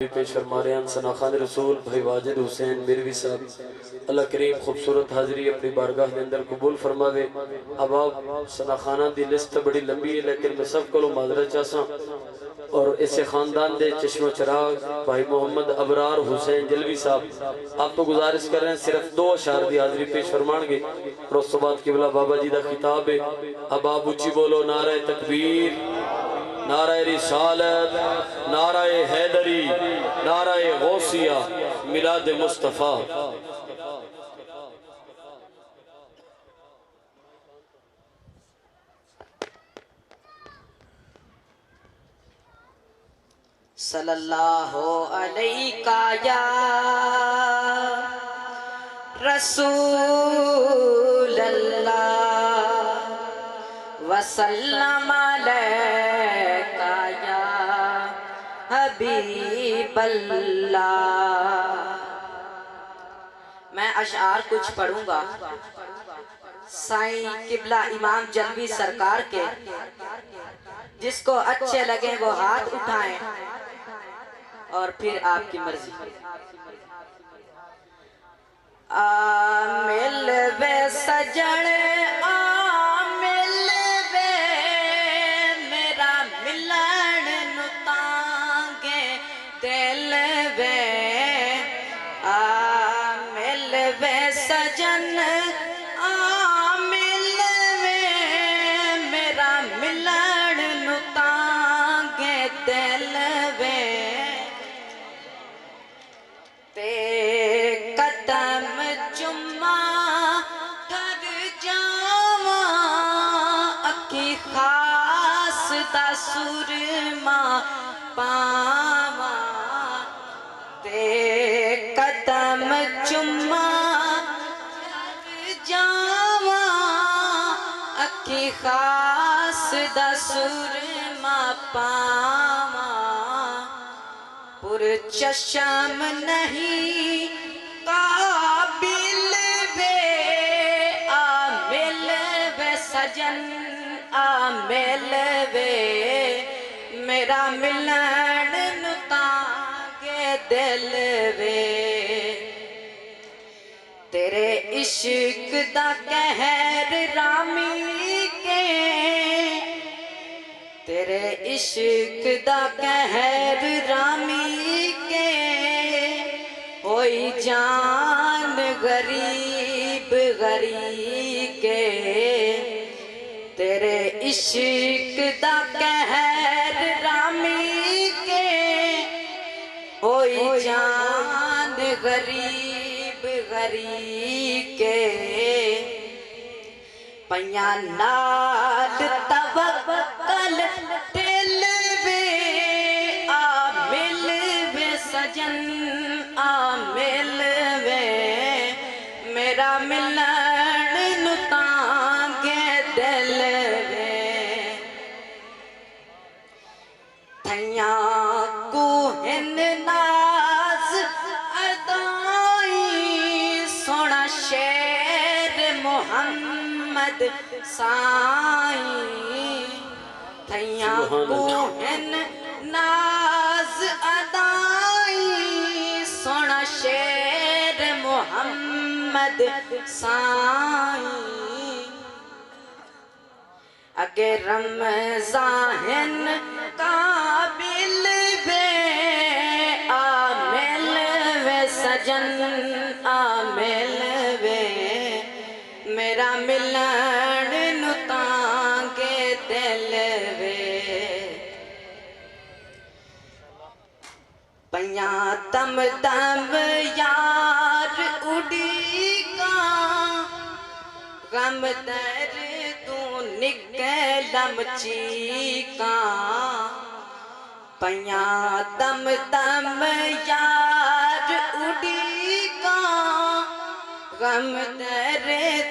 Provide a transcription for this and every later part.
पेश फरमा रहे हैं सना खान रसूल भाई वाजिद हुसैन मिरवी साहब। अल्लाह करीम खूबसूरत हाजिरी अपनी बारगाह के अंदर कबूल फरमावे। अब आप सना खाना की लिस्ट बड़ी लंबी है, लेकिन मैं सब को माजरत चाहसा और इसे खानदान दे चश्मो चराग भाई मोहम्मद अबरार हुसैन जलवी साहब आप तो गुजारिश कर रहे हैं सिर्फ 2 अशार की हाजिरी पेश फरमाएंगे और उस बाद किबला बाबा जी का खिताब है। अब आप ऊंची बोलो नारे तकबीर, नाराए रिसालत, नाराए हैदरी, नाराए गौसिया, मिलाद मुस्तफ़ा। सल्लल्लाहु अलैका या रसूल अल्लाह वसल्लम अलैका या हबीब अल्लाह। मैं अशआर कुछ पढ़ूंगा साईं किबला इमाम जलवी सरकार के, जिसको अच्छे लगे वो हाथ उठाएं और फिर आपकी मर्जी। आमिल वे सजन आमिल वे मेरा मिलन नुतांगे दिल वे। आमिल वे सजन आमिल वे मेरा मिलन नुतांगे दिल वे। ते कदम चुम्मा कर जावा अखी खास दा सुरमा पावा। ते कदम चुम्मा कर जावा अखी खास दा सुरमा पावा। पुर चशम नहीं काबिल वे आमिल वे सजन आमिल वे मेरा मिलन नुतांगे दिल वे। तेरे इश्क दा कहर रामी के, तेरे इश्क दा कहर रामी के होई जान गरीब गरीब के। तेरे इश्क दा कहर रामी के होई जान गरीब गरीब के। पया नाल तवक्कल दिल वे आमिल वे सजन आमिल वे मेरा मिलन नुतांगे दिल वे। थैया कुहन नाज अदाई सोना शेर मोहम्मद साईं। थैया कुहन नाज अदाई सोना शेर मोहम्मद साईं। अगे रमज़ान काबिल वे आमिल वे सजन आमिल वे मेरा मिलन नुतांगे दिल वे। पया तम तम यार उड़ीका गम दर तू निकलम चीका। पया तम तम यार उड़ीका गम दर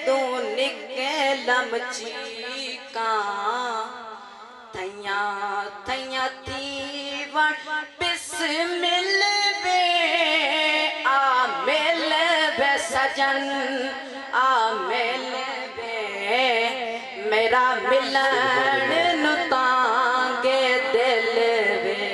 तू निकलम चीका। थैया थैया थी वण बिस्मिल वे आमिल वे सजन आमिल वे मेरा मिलन नुतांगे दिल वे।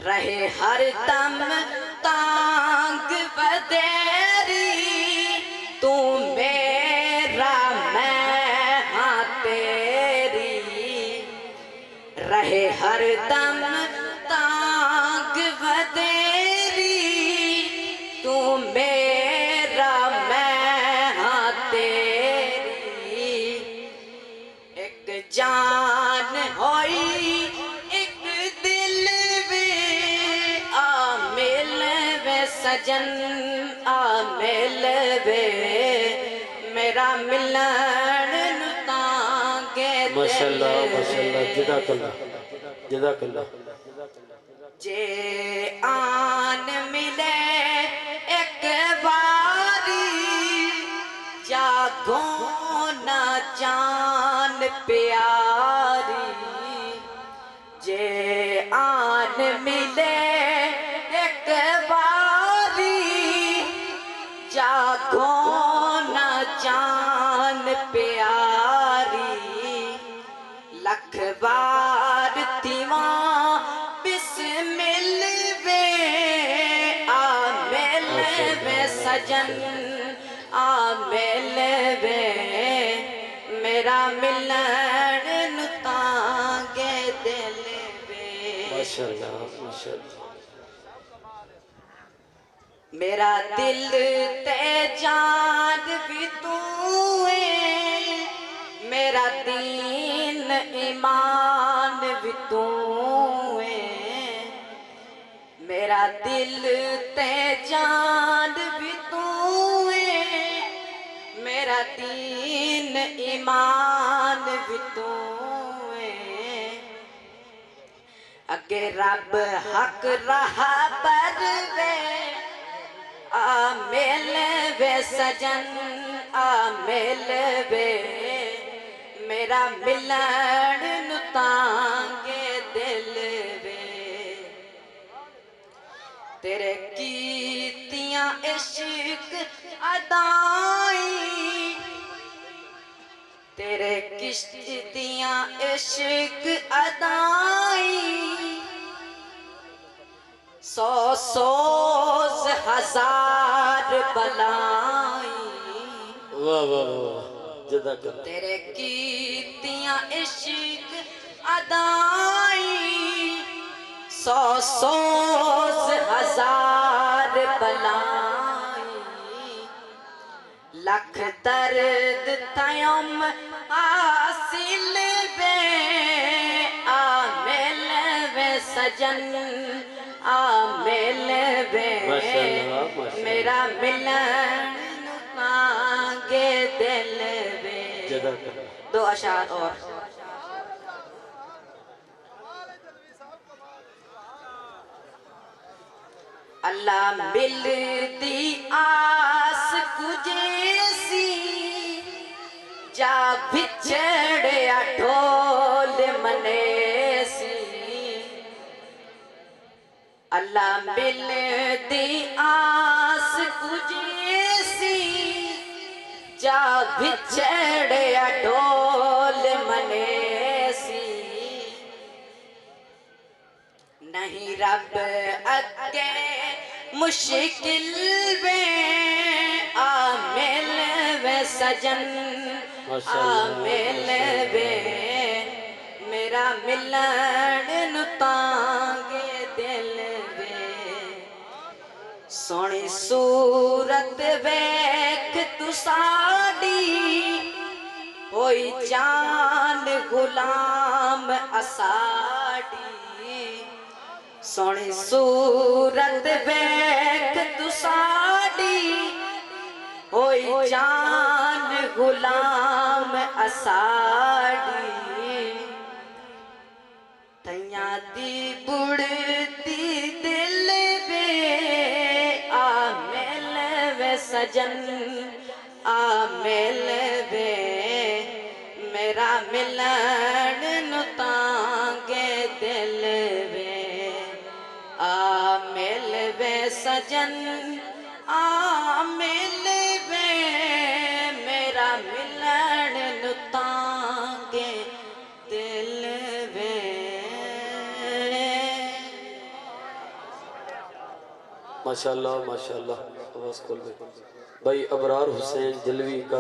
रहे हर दम तांग बदेरी, तू मेरा मैं हाँ तेरी। रहे हर दम तांग बदेरी, तू मेरा मैं हाँ तेरी। एक जान होई एक दिल वे, आ मिल वे सजन आ मिल वे, मेरा मिलन नु तांगे माशाल्लाह माशाल्लाह, जज़ाकल्लाह जज़ाकल्लाह। जे आन मिले एक बारी, जागो ना जान प्यारी। जे आन मिले एक बारी, जागो ना जान प्यारी। लख बार तीवा बिस्मिल वे, आ मिल वे सजन आ मिल वे, मेरा मिलन नु तांगे दिल वे। माशाल्लाह माशाल्लाह। मेरा दिल ते जान भी तू है, मेरा दीन ईमान भी तू है। मेरा दिल ते जान भी तू है, मेरा दीन ईमान भी तू है। अगे रब हक रहा पर वे, आ मिल वे सजन आ मिल वे, मेरा मिलन नु तांगे दिल वे। तेरे कीतियां इश्क अदाई, तेरे किश्तियां इश्क अदाई। सौ सोज हजार बलाई, वाह वाह वाह, जज़ाकल्लाह। तेरे कीतियां इश्क अदाई। सौ सोज हजार बलाई, लख दर्द तयम हासिल वे, आ मिल वे सजन आ मिल वे, माशाल्लाह माशाल्लाह, मेरा मिलन मांगे दिल वे। जज़ाकल्लाह। दो अशार और। अल्लाह मिलदी आस कुजेसी, जा बिछड़िया ढोल मनेसी। अल्लाह मिलदी आस कुजेसी, जा बिछड़िया ढोल मनेसी। नहीं रब अगे मुश्किल वे, आ मिल वे सजन आ मिल वे, मेरा मिलन नु तांगे दिल वे। सोनी सूरत वेख तू साडी, होई जान गुलाम असाडी। सोनी सूरत वेख तू साडी, होई जान गुलाम असाडी। तैया दी बुड़ती दिल वे, आ मिल वे सजन आ मिल वे, मेरा मिलन नु तांगे दिल वे। आ मिल वे सजन आ मिल वे, मेरा मिलन नु तांगे दिल वे। माशाल्लाह माशाल्लाह, आवाज खोल दे भाई। अबरार हुसैन जलवी का